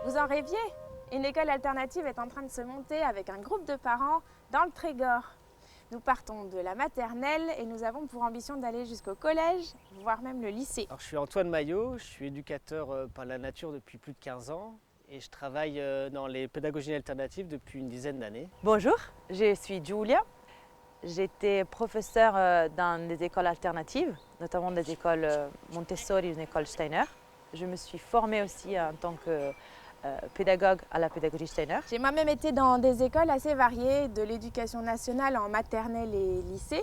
Vous en rêviez? Une école alternative est en train de se monter avec un groupe de parents dans le Trégor. Nous partons de la maternelle et nous avons pour ambition d'aller jusqu'au collège, voire même le lycée. Alors, je suis Antoine Maillot, je suis éducateur par la nature depuis plus de 15 ans et je travaille dans les pédagogies alternatives depuis une dizaine d'années. Bonjour, je suis Giulia. J'étais professeure dans des écoles alternatives, notamment des écoles Montessori et une école Steiner. Je me suis formée aussi en tant que pédagogue à la pédagogie Steiner. J'ai moi-même été dans des écoles assez variées, de l'éducation nationale en maternelle et lycée.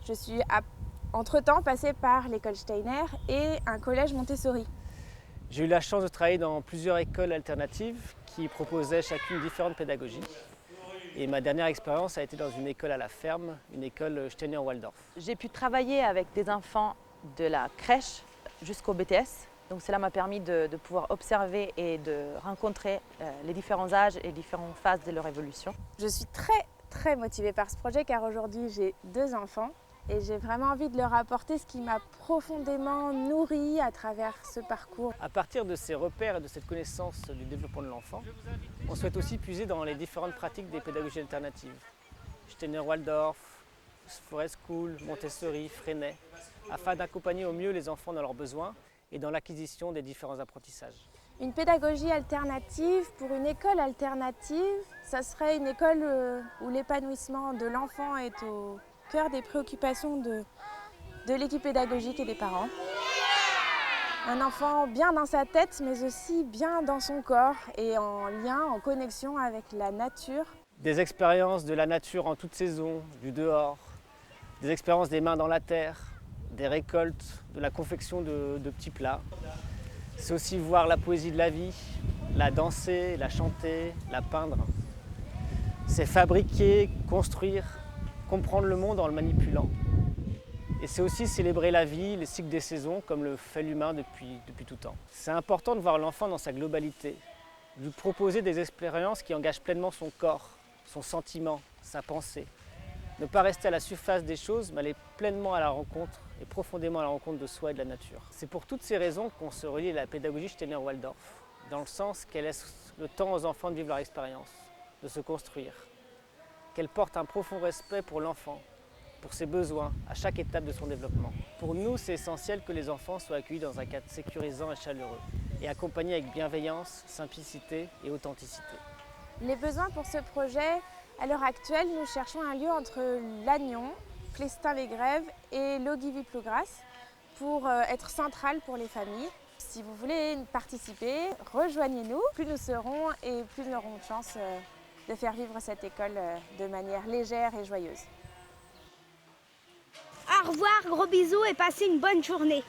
Je suis entre-temps passée par l'école Steiner et un collège Montessori. J'ai eu la chance de travailler dans plusieurs écoles alternatives qui proposaient chacune différentes pédagogies. Et ma dernière expérience a été dans une école à la ferme, une école Steiner-Waldorf. J'ai pu travailler avec des enfants de la crèche jusqu'au BTS. Donc cela m'a permis de pouvoir observer et de rencontrer les différents âges et différentes phases de leur évolution. Je suis très motivée par ce projet car aujourd'hui j'ai 2 enfants et j'ai vraiment envie de leur apporter ce qui m'a profondément nourrie à travers ce parcours. À partir de ces repères et de cette connaissance du développement de l'enfant, on souhaite aussi puiser dans les différentes pratiques des pédagogies alternatives. Steiner-Waldorf, Forest School, Montessori, Freinet, afin d'accompagner au mieux les enfants dans leurs besoins et dans l'acquisition des différents apprentissages. Une pédagogie alternative pour une école alternative, ça serait une école où l'épanouissement de l'enfant est au cœur des préoccupations de l'équipe pédagogique et des parents. Un enfant bien dans sa tête, mais aussi bien dans son corps et en lien, en connexion avec la nature. Des expériences de la nature en toute saison, du dehors, des expériences des mains dans la terre, des récoltes, de la confection de petits plats. C'est aussi voir la poésie de la vie, la danser, la chanter, la peindre. C'est fabriquer, construire, comprendre le monde en le manipulant. Et c'est aussi célébrer la vie, les cycles des saisons, comme le fait l'humain depuis tout temps. C'est important de voir l'enfant dans sa globalité, lui proposer des expériences qui engagent pleinement son corps, son sentiment, sa pensée. Ne pas rester à la surface des choses, mais aller pleinement à la rencontre et profondément à la rencontre de soi et de la nature. C'est pour toutes ces raisons qu'on se relie à la pédagogie Steiner-Waldorf, dans le sens qu'elle laisse le temps aux enfants de vivre leur expérience, de se construire, qu'elle porte un profond respect pour l'enfant, pour ses besoins, à chaque étape de son développement. Pour nous, c'est essentiel que les enfants soient accueillis dans un cadre sécurisant et chaleureux, et accompagnés avec bienveillance, simplicité et authenticité. Les besoins pour ce projet, à l'heure actuelle, nous cherchons un lieu entre Lannion, Plestin-les-Grèves et Logivy-Plougras pour être central pour les familles. Si vous voulez participer, rejoignez-nous. Plus nous serons et plus nous aurons de chance de faire vivre cette école de manière légère et joyeuse. Au revoir, gros bisous et passez une bonne journée.